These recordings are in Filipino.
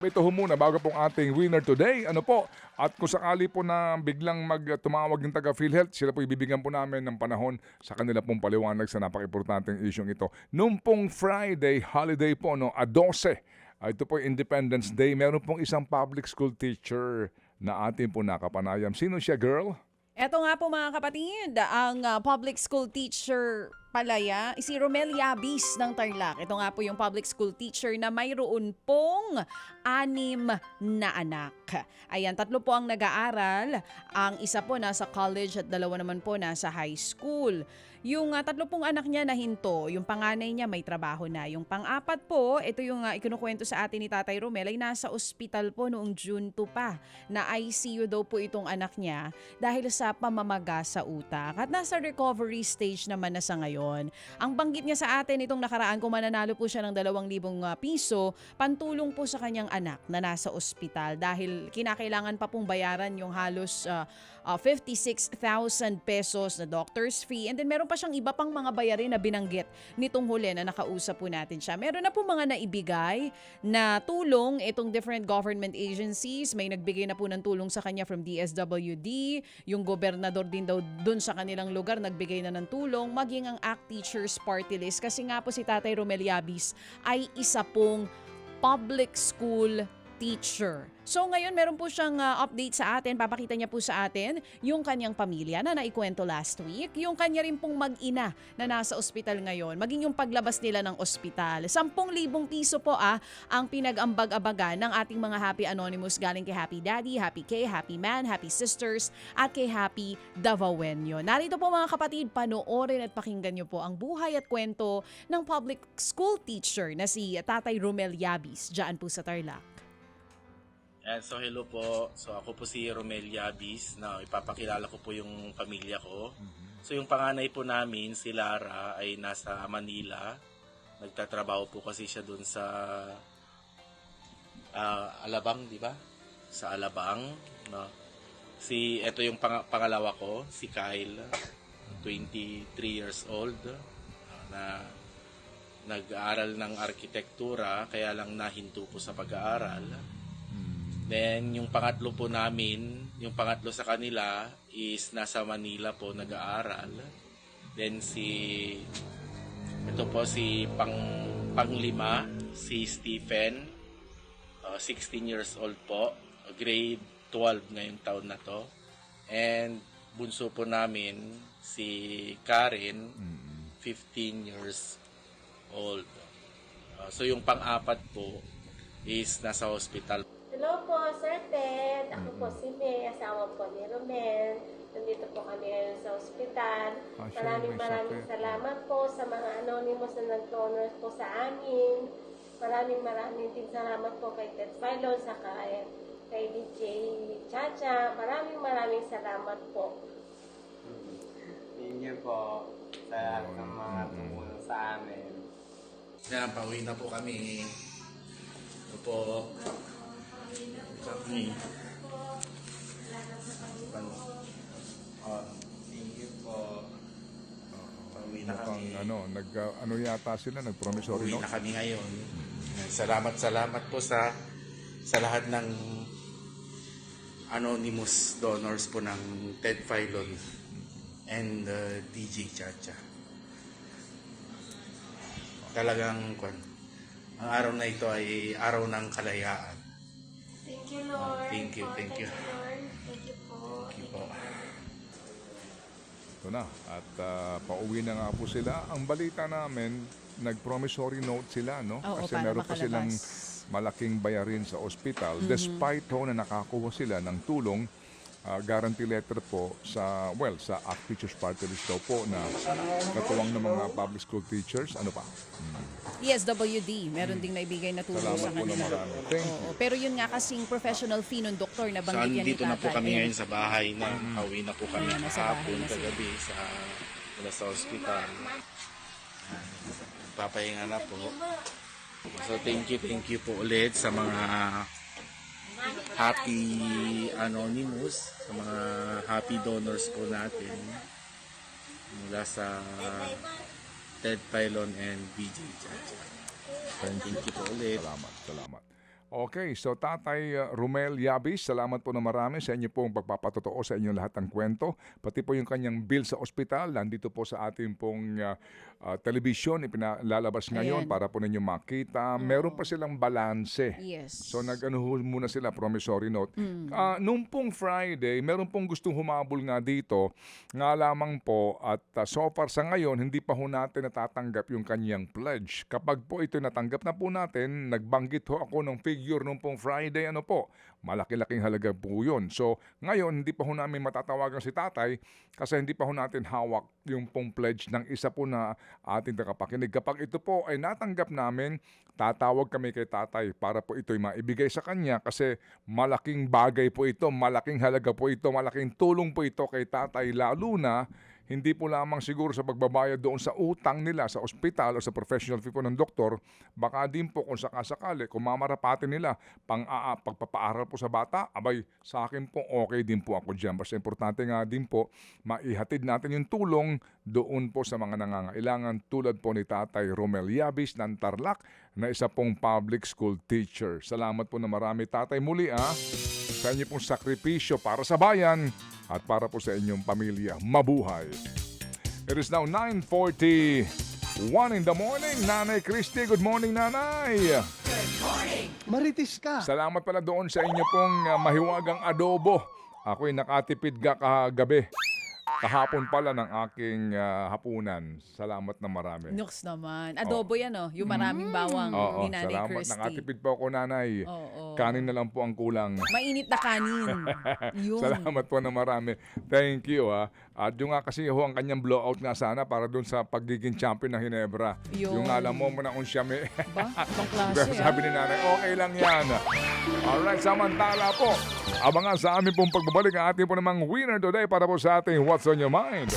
Ito ho muna bago pong ating winner today. Ano po? At kung sakali po na biglang tumawag ng taga PhilHealth, sila po ibibigyan po namin ng panahon sa kanila pong paliwanag sa napaka-importanteng isyong ito. Noong pong Friday, holiday po, no, a 12, ito po Independence Day, meron pong isang public school teacher na atin po nakapanayam. Sino siya, girl? Eto nga po mga kapatid, ang public school teacher palaya, si Romel Yabis ng Tarlac. Ito nga po yung public school teacher na mayroon pong 6 na anak. Ayan, 3 po ang nag-aaral. Ang isa po nasa college at 2 naman po nasa high school. Yung 3 pong anak niya na hinto, yung panganay niya may trabaho na. Yung pang-4 po, ito yung ikinukwento sa atin ni Tatay Romel, ay nasa ospital po noong June 2 pa. Na ICU daw po itong anak niya dahil sa pamamaga sa utak. At nasa recovery stage naman na sa ngayon. Ang banggit niya sa atin itong nakaraan kung mananalo po siya ng 2,000 piso, pantulong po sa kanyang anak na nasa ospital dahil kinakailangan pa pong bayaran yung halos 56,000 pesos na doctor's fee. And then meron pa siyang iba pang mga bayarin na binanggit nitong huli na nakausap po natin siya. Meron na po mga naibigay na tulong itong different government agencies. May nagbigay na po ng tulong sa kanya from DSWD. Yung gobernador din daw dun sa kanilang lugar nagbigay na ng tulong. Maging ang ACT Teachers Party List. Kasi nga po si Tatay Romel Yabis ay isa pong public school teacher. So ngayon meron po siyang update sa atin, papakita niya po sa atin yung kanyang pamilya na naikwento last week, yung kanya rin pong mag-ina na nasa ospital ngayon, maging yung paglabas nila ng ospital. 10,000 piso po ang pinag-ambag-abaga ng ating mga Happy Anonymous galing kay Happy Daddy, Happy K, Happy Man, Happy Sisters at kay Happy Davaoenyo. Narito po mga kapatid, panoorin at pakinggan niyo po ang buhay at kwento ng public school teacher na si Tatay Romel Yabis dyan po sa Tarlac. So hello po. So ako po si Romel Yabis na ipapakilala ko po yung pamilya ko. So yung panganay po namin, si Lara, ay nasa Manila. Nagtatrabaho po kasi siya dun sa Alabang, di ba? Sa Alabang. No? Ito yung pangalawa ko, si Kyle, 23 years old, na nag-aaral ng arkitektura, kaya lang nahinto po sa pag-aaral. Then, yung pangatlo po namin, yung pangatlo sa kanila is nasa Manila po nag-aaral. Then, ito po si panglima, si Stephen, 16 years old po, grade 12 ngayong taon na to. And, bunso po namin, si Karen, 15 years old. So, yung pang-apat po is nasa hospital. Hello po, Sir Ted. Ako po si May, asawa po ni Romel. Nandito po kami ngayon sa ospital. Maraming salamat po sa mga anonymous na nag-donors po sa amin. Maraming din salamat po kay Ted Philo, sa kay DJ Chacha. Maraming salamat po. Thank you po sa mga tumulong sa amin. Yan, pauwi na po kami. Ito po. Kami. Thank you po. Pauwi na kami. Ano yata sila, nag-promissory Pauwi note? na kami ngayon. Salamat po sa lahat ng anonymous donors po ng Ted Filon and DJ Chacha. Talagang ang araw na ito ay araw ng kalayaan. Thank you, Lord. Thank you. Lord. Thank you po. Thank you po. Ito na. At pauwi na nga po sila. Ang balita namin, nag-promissory note sila, no? Oo, Kasi para meron pa silang makalabas. malaking bayarin sa ospital. Despite ho na nakakuha sila ng tulong, guarantee letter po sa ACT Teachers Party List daw po na katuwang ng mga public school teachers. Ano pa? DSWD, meron ding naibigay na tulong Salamat sa po na kanila. marami. Thank you. Oo, pero yun nga kasing professional fee ng doktor na So, banggit yan ni dito na po Tatay. kami ngayon sa bahay na. Pauwi na po kami Ayan, nasa bahay kahapon, na sila. kagabi mula sa ospital. Papahinga na po. So thank you po ulit sa mga happy anonymous, sa mga happy donors po natin mula sa Ted Filon and BJ Chacha. Thank you po ulit. Salamat. Okay, so Tatay Romel Yabis, salamat po na marami sa inyo pong pagpapatotoo sa inyong lahat ng kwento. Pati po yung kanyang bill sa ospital, nandito po sa ating pong telebisyon, ipinalalabas ngayon Ayan. para po ninyo makita. Meron pa silang balanse. Yes. So nag-ano muna sila, promissory note. Nung pong Friday, meron pong gustong humabol nga dito, nga lamang po at so far sa ngayon, hindi pa ho natin natatanggap yung kanyang pledge. Kapag po ito natanggap na po natin, nagbanggit ho ako ng figure nung pong Friday, ano po, malaki-laking halaga po yun. So ngayon, hindi pa ho namin matatawagan si tatay kasi hindi pa ho natin hawak yung pong pledge ng isa po na ating tagapakinig. Kapag ito po ay natanggap namin, tatawag kami kay tatay para po ito'y maibigay sa kanya kasi malaking bagay po ito, malaking halaga po ito, malaking tulong po ito kay tatay, lalo na hindi po lamang siguro sa pagbabayad doon sa utang nila sa ospital o sa professional fee po ng doktor, baka din po kung sakasakali, kung mamarapatin nila pagpapaaral po sa bata, abay sa akin po okay din po ako dyan. Basta importante nga din po, maihatid natin yung tulong doon po sa mga nangangailangan tulad po ni Tatay Romel Yabis ng Tarlac na isa pong public school teacher. Salamat po na marami Tatay muli sa inyo pong sakripisyo para sa bayan at para po sa inyong pamilya. Mabuhay! It is now 9:41 in the morning. Nanay Christy, good morning, Nanay! Maritis ka. Salamat pala doon sa inyo pong mahiwagang adobo. Ako'y nakatipid kagabi. Kahapon pala ng aking hapunan. Salamat na marami. Nuks naman. Adobo yan, oh. Yung maraming bawang Oo, ni Nanay salamat. Christy. Nakatipid po ako, Nanay. Oo. Kanin na lang po ang kulang. Mainit na kanin. Yun. Salamat po na marami. Thank you At yung nga kasi ang kanyang blowout nga sana para dun sa pagiging champion ng Hinebra. Yun. Yung alam mo na kung siya may... Ba? Ibang klase, Sabi ni nanay, okay lang yan. Alright, samantala po. Abangan sa amin pong pagbabalik ang ating po namang winner today para po sa ating What's on Your Mind.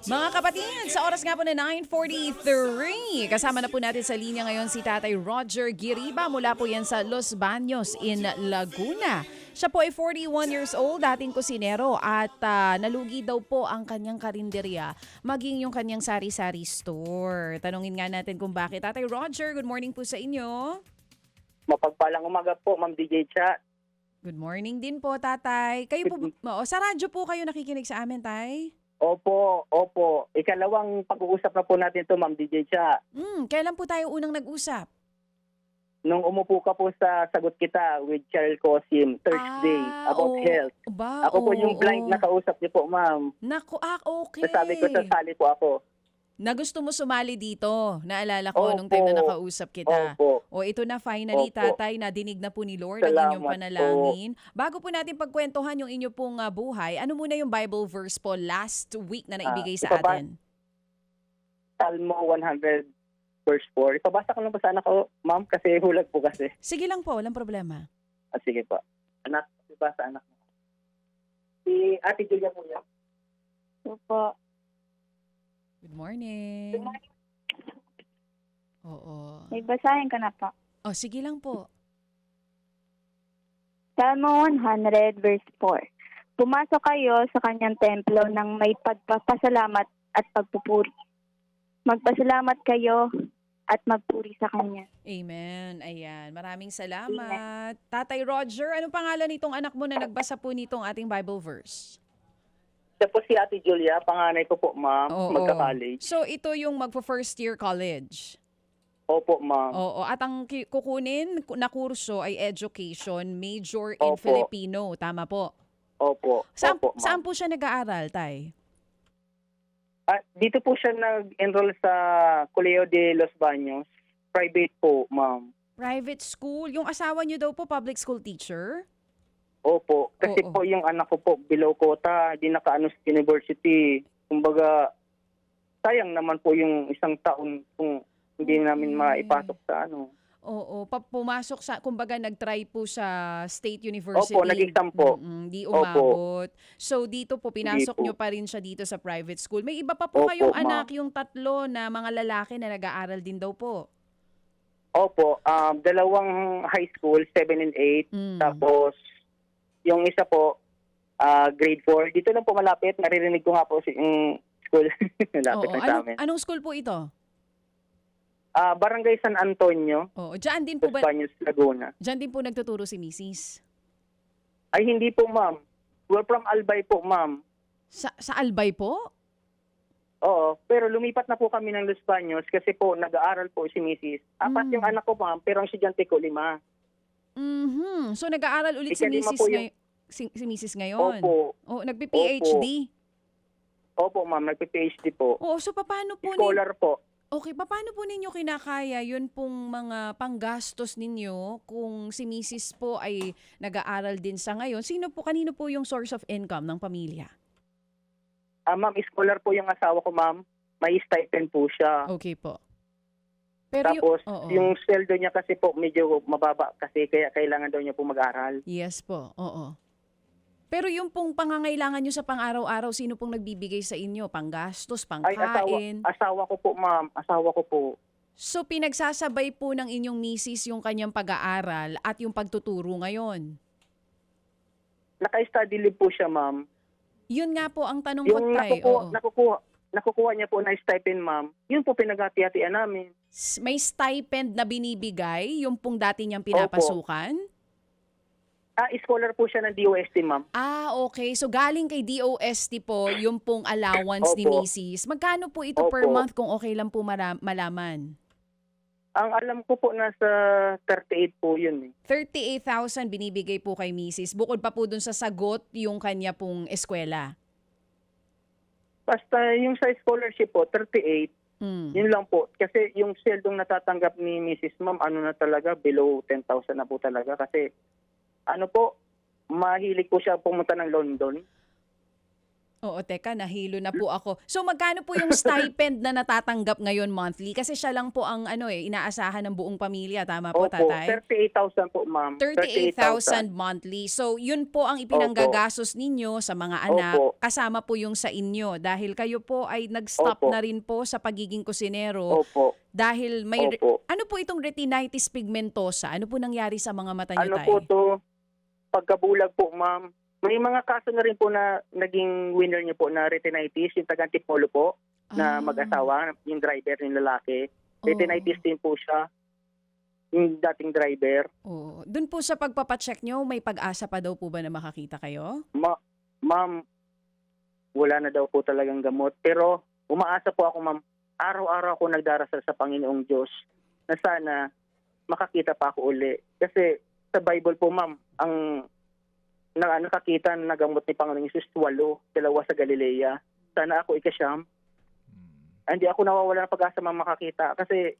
Mga kapatid, sa oras nga po na 9:43, kasama na po natin sa linya ngayon si Tatay Roger Giriba mula po yan sa Los Baños in Laguna. Siya po ay 41 years old, dating kusinero at nalugi daw po ang kanyang karinderya, maging yung kanyang sari-sari store. Tanungin nga natin kung bakit. Tatay Roger, good morning po sa inyo. Mapagpalang umaga po, Ma'am DJ Chat. Good morning din po, Tatay. Kayo po, sa radyo po kayo nakikinig sa amin, Tay? Opo. Ikalawang pag-uusap na po natin to, Ma'am DJ Chat. Kailan po tayo unang nag-usap? Nung umupo ka po sa Sagot Kita with Cheryl Cosim, Thursday, about health. Ako po yung blind na kausap niyo po, Ma'am. Naku, okay. Nasabi ko, sasali po ako. Na gusto mo sumali dito. Naalala ko nung Opo. time na nakausap kita. Opo. O ito na finally, Opo. Tatay, nadinig na po ni Lord ang Salamat inyong panalangin. Bago po natin pagkwentuhan yung inyo pong buhay, ano muna yung Bible verse po last week na naibigay sa atin? Salmo 100 verse 4. Ipabasa ko lang po sa anak ko, Ma'am, kasi hulag po kasi. Sige lang po, walang problema. Sige po. Anak, ipabasa anak mo. Si Ate Julia po yan. Opo. Good morning. Oo. May basahin ka na po. Oh, sige lang po. Salmo 100 verse 4. Pumasok kayo sa kanyang templo ng may pagpapasalamat at pagpupuri. Magpasalamat kayo at magpuri sa kanya. Amen. Ayan. Maraming salamat. Tatay Roger, anong pangalan nitong anak mo na nagbasa po nitong ating Bible verse? Siya po si Ate Julia, panganay ko po, Ma'am, Oo. magka-college. So ito yung magpo-first year college. Opo, Ma'am. Oo. At ang kukunin na kurso ay education, major in Opo. Filipino. Tama po. Opo. Saan, Opo, Ma'am. saan po siya nag-aaral, Tay? Dito po siya nag-enroll sa Colegio de Los Baños. Private po, Ma'am. Private school. Yung asawa niyo daw po, public school teacher? Opo. Kasi Oo. po yung anak ko po, below quota, di nakaano sa university. Kumbaga, sayang naman po yung isang taon kung hindi namin maipasok sa ano. Oo, pumasok sa, kumbaga nag-try po sa State University. Opo, nag-exam po. Di Opo. umabot. So dito po, pinasok Hindi po. nyo pa rin siya dito sa private school. May iba pa po Opo, kayong ma'am. anak, yung tatlo na mga lalaki na nag-aaral din daw po. Opo, dalawang high school, 7 and 8. Mm. Tapos, yung isa po, grade 4. Dito lang po malapit. Naririnig ko nga po si school. Malapit Oo. lang sa amin. Anong school po ito? Barangay San Antonio, Oo, diyan din po Los ba, Baños, Laguna. diyan din po nagtuturo si Mrs. Ay, hindi po, ma'am. We're from Albay po, ma'am. Sa Albay po? Oo, pero lumipat na po kami ng Los Baños kasi po nag-aaral po si Mrs. Apat yung anak ko, ma'am, pero ang estudyante ko 5. Mhm. So nag-aaral ulit si Ikalima Mrs. po yung- si Mrs. ngayon. Opo. Oh, nagpi-PhD. Opo, ma'am, nagpe-PhD po. Oo, so paano po Scholar po. Okay, paano po ninyo kinakaya yun pong mga panggastos ninyo kung si Mrs. po ay nag-aaral din sa ngayon? Kanino po yung source of income ng pamilya? Ma'am, scholar po yung asawa ko, ma'am. May stipend po siya. Okay po. Pero Tapos, oo. yung sweldo niya kasi po medyo mababa kasi kaya kailangan daw niya po mag-aral. Yes po, oo. Pero yung pong pangangailangan nyo sa pang-araw-araw, sino pong nagbibigay sa inyo? Panggastos, Ay, pangkain? asawa ko po, ma'am. Asawa ko po. So pinagsasabay po ng inyong misis yung kanyang pag-aaral at yung pagtuturo ngayon? Naka-study leave po siya, ma'am. Yun nga po ang tanong ko, Yung Tay. nakukuha niya po na stipend, ma'am, yun po pinag-hati-hatian namin. May stipend na binibigay, yung pong dati niyang pinapasukan? Scholar po siya ng DOST, ma'am. Okay. So galing kay DOST po yung pong allowance ni Opo. Mrs. Magkano po ito per Opo. month kung okay lang po malaman? Ang alam ko po nasa 38 po yun. 38,000 binibigay po kay Mrs. Bukod pa po dun sa sagot yung kanya pong eskwela. Basta yung sa scholarship po, 38. Hmm. Yun lang po. Kasi yung seldong natatanggap ni Mrs. Ma'am, ano na talaga, below 10,000 na po talaga. Kasi ano po, mahilig po siya pumunta ng London. Oo, teka, nahilo na po ako. So magkano po yung stipend na natatanggap ngayon monthly? Kasi siya lang po ang inaasahan ng buong pamilya. Tama po, Opo, tatay? 38,000 po, ma'am. 38,000 monthly. So, yun po ang ipinanggagastos ninyo sa mga anak. Opo. Kasama po yung sa inyo. Dahil kayo po ay nag-stop Opo. na rin po sa pagiging kusinero. Opo. Dahil may... Opo. Ano po itong retinitis pigmentosa? Ano po nangyari sa mga mata niyo, Ano tay? po to, pagkabulag po, ma'am. May mga kaso na rin po na naging winner niyo po na retinitis, yung taga-Antipolo po, na mag-asawa, yung driver, yung lalaki. Retinitis din po siya, yung dating driver. Oo. Doon po sa pagpapacheck nyo, may pag-asa pa daw po ba na makakita kayo? Ma'am, wala na daw po talagang gamot. Pero umaasa po ako, ma'am. Araw-araw ako nagdarasal sa Panginoong Diyos na sana makakita pa ako uli. Kasi sa Bible po, ma'am, ang nakakita na gamot ni Panginoong Jesus, 8, 2 sa Galilea. Sana ako ikasyam. Hindi ako nawawala ng pag-asa, ma'am, makakita. Kasi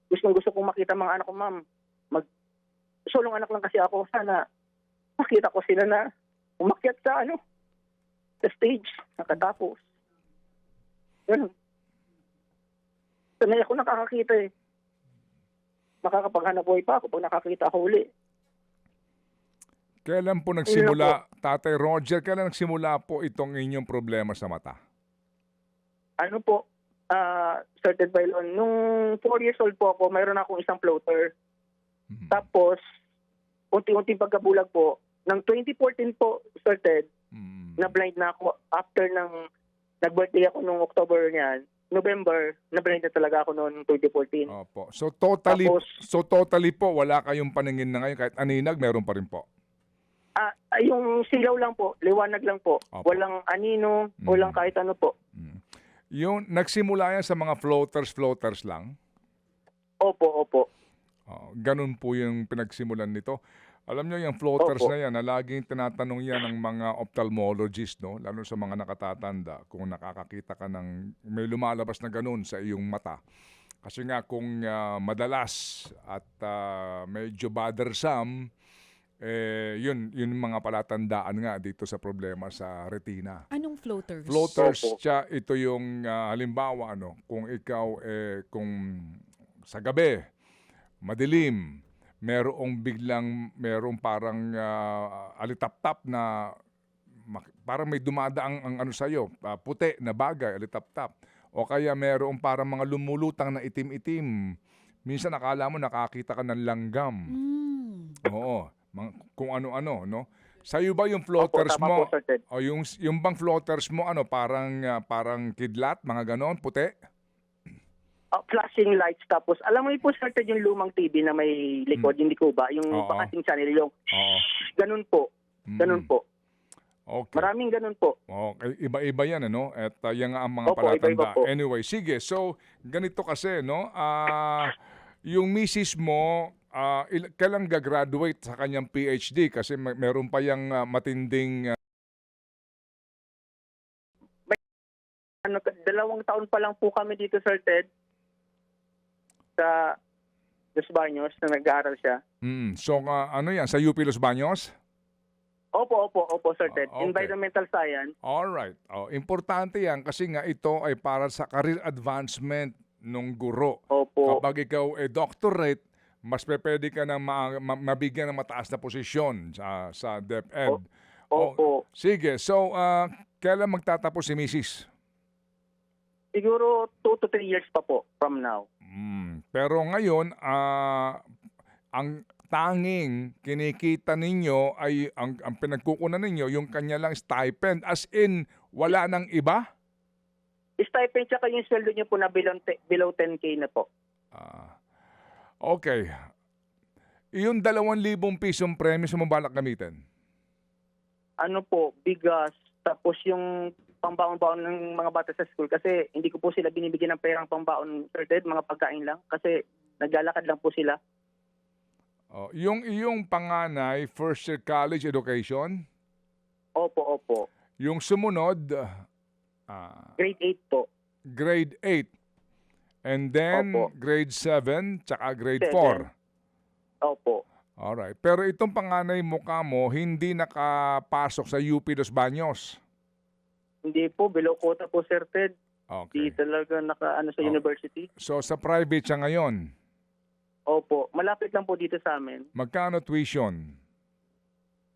gusto kong makita mga anak ko, ma'am. Sulong anak lang kasi ako. Sana makita ko sila na umakyat sa sa stage, nakatapos. Ganun. Sanay ako nakakakita eh. Makakapaghanap buhay pa ako pag nakakita ako uli. Kailan po nagsimula, Tatay Roger, kailan nagsimula po itong inyong problema sa mata? Ano po, started by loan. Nung 4 years old po ako, mayroon akong isang floater. Tapos, unti-unting pagkabulag po, ng 2014 po started, na-blind na ako. After nag-birthday ako nung October niyan, November, na-blind na talaga ako noong 2014. Opo. So totally po, wala kayong paningin na ngayon. Kahit aninag, meron pa rin po. Yung silaw lang po, liwanag lang po. Opo. Walang anino, walang kahit ano po. Yung nagsimula yan sa mga floaters lang. Opo. Ganun po yung pinagsimulan nito. Alam nyo, yung floaters Opo. na yan, na laging tinatanong yan ng mga ophthalmologist, no? Lalo sa mga nakatatanda, kung nakakakita ka ng may lumalabas na ganun sa iyong mata. Kasi nga kung madalas at medyo bothersome, yun yung mga palatandaan nga dito sa problema sa retina. Anong floaters? Floaters, Opo. ito yung halimbawa, kung ikaw, kung sa gabi, madilim, merong parang alitap-tap na parang may dumadaang ang sa'yo, puti na bagay, alitap-tap. O kaya merong parang mga lumulutang na itim-itim. Minsan akala mo nakakita ka ng langgam. Oo, kung ano-ano, no? Sa'yo ba yung floaters Opo, tama mo? po, Sir Ted. O yung bang floaters mo parang kidlat, mga ganon, puti? flashing lights, tapos alam mo yun po sir Ted, yung lumang TV na may likod, hindi ko ba? Yung Oo. pakating channel, yung Oo. ganun po. Ganun po. Okay. Maraming ganun po. Okay, iba-iba yan, ano? At yan nga ang mga Opo, iba-iba palatanda. po. Anyway, sige. So, ganito kasi, no? Yung misis mo, kailan gagraduate sa kanyang PhD? Kasi meron pa yung matinding... 2 taon pa lang po kami dito Sir Ted sa Los Baños na nag-aaral siya. So, ano yan? Sa UP Los Baños? Opo Sir Ted. Okay. Environmental Science. Alright. Importante yan kasi nga ito ay para sa career advancement ng guro. Opo. Kapag ikaw ay doctorate, mas pwede ka na mabigyan ng mataas na posisyon sa DepEd. Opo. Sige, so kailan magtatapos si Mrs.? Siguro 2 to 3 years pa po from now. Pero ngayon, ang tanging kinikita ninyo ay ang pinagkukunan ninyo yung kanya lang stipend, as in wala nang iba? Stipend tsaka yung sweldo niyo po na below 10K na po. Okay. Yung 2,000 pisong premyo sa balak gamitin? Ano po, bigas, tapos yung pambaon-baon ng mga bata sa school kasi hindi ko po sila binibigyan ng perang pambaon, Sir Ted, mga pagkain lang kasi naglalakad lang po sila. Yung iyong panganay, first year college education? Opo. Yung sumunod, Grade 8 po. grade 8. And then, Opo. grade 7, tsaka grade 7. 4. Opo. Alright. Pero itong panganay mukha mo, hindi nakapasok sa UP Los Baños. Hindi po, below quota po, Sir Ted. Hindi Okay. talaga sa university. So, sa private siya ngayon, Opo, malapit lang po dito sa amin. magkano tuition?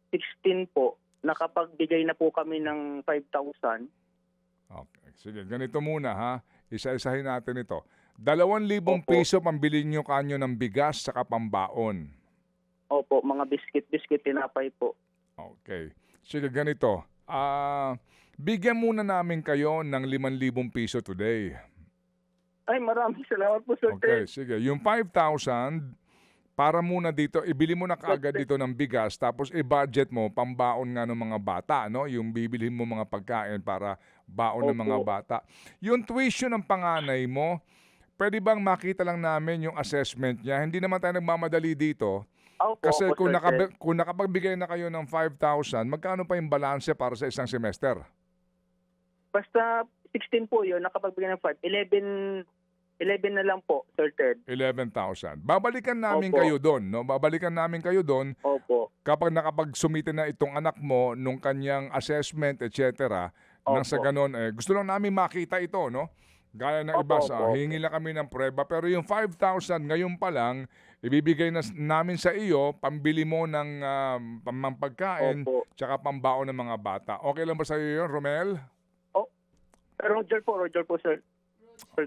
16 po. Nakapagbigay na po kami ng 5,000. Okay. Sige, ganito muna ha. Isa-isahin natin ito. 2,000 Opo. piso pambili nyo kanyo ng bigas sa pambaon. Opo, mga biscuit, tinapay po. Okay. Sige, ganito. Bigyan muna namin kayo ng 5,000 piso today. Ay, maraming salamat po, Sir Okay, Ted. sige. Yung 5,000, para muna dito, ibili mo na kaagad dito ng bigas, tapos i-budget mo, pambaon nga ng mga bata, no? Yung bibilhin mo mga pagkain para baon ng mga Opo. bata. Yung tuition ng panganay mo, pwede bang makita lang namin yung assessment niya? Hindi naman tayo nagmamadali dito. Opo, Kasi opo, Sir Ted. kung nakapagbigay na kayo ng 5,000, magkano pa yung balanse para sa isang semester? Basta 16 po yun, nakapagbigay ng 5. 11 na lang po, Sir Ted. 11,000. Babalikan namin Opo. kayo doon, no? Babalikan namin kayo doon Opo. kapag nakapagsumite na itong anak mo nung kanyang assessment, etc. Nang sa Opo. ganon, gusto lang namin makita ito, no? Gaya ng Opo, iba, opo. hingi lang kami ng prueba. Pero yung 5,000 ngayon pa lang, ibibigay na namin sa iyo, pambili mo ng pagkain, Opo. tsaka pambaon ng mga bata. Okay lang ba sa iyo yun, Romel? Roger po, Sir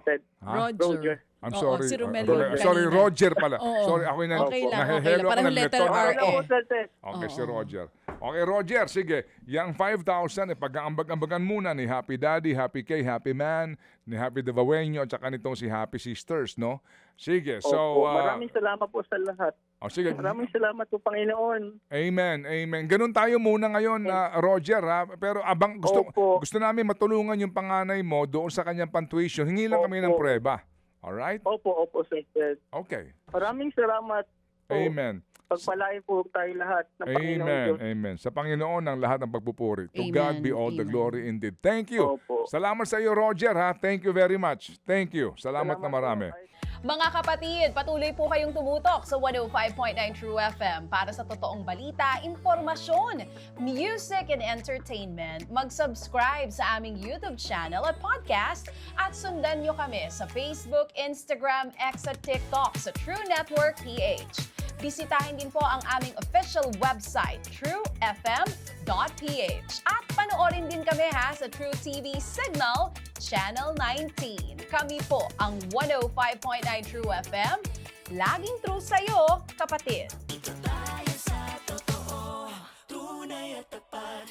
Ted. Ha? Roger. I'm Oo, sorry. si Romel Romel. yun Sorry, kanina. Roger pala. Oo. Sorry, ako yung Okay lang, nahehelo Parang ako ng letter letter R R. Ano po, eh. Sir Ted? Okay, si Oo. Roger. Okay, Roger, sige. Yang 5,000, pag-aambag-ambagan muna ni Happy Daddy, Happy K, Happy Man, ni Happy Devawenyo, at saka nitong si Happy Sisters, no? Sige, so... Opo, maraming salamat po sa lahat. sige, Maraming salamat po, Panginoon. amen, amen. Ganun tayo muna ngayon, Roger, ha? Pero Opo. gusto namin matulungan yung panganay mo doon sa kanyang pantuition. Hingi lang kami ng Opo. prueba. Alright? Opo, Sir Ted. Okay. Maraming salamat po. Amen. Pagpalain po tayo lahat ng Panginoon Amen, Diyos. amen. Sa Panginoon ang lahat ng pagpupuri. To Amen, God be all the amen. glory indeed. Thank you. Opo. Salamat sa iyo, Roger, ha? Thank you very much. Thank you. Salamat na po. marami. Mga kapatid, patuloy po kayong tumutok sa 105.9 True FM para sa totoong balita, impormasyon, music, and entertainment. Mag-subscribe sa aming YouTube channel at podcast at sundan nyo kami sa Facebook, Instagram, X at TikTok sa True Network PH. Bisitahin din po ang aming official website, truefm.ph. At panoorin din kami sa True TV Signal, Channel 19. Kami po ang 105.9 True FM. Laging true sa'yo, kapatid.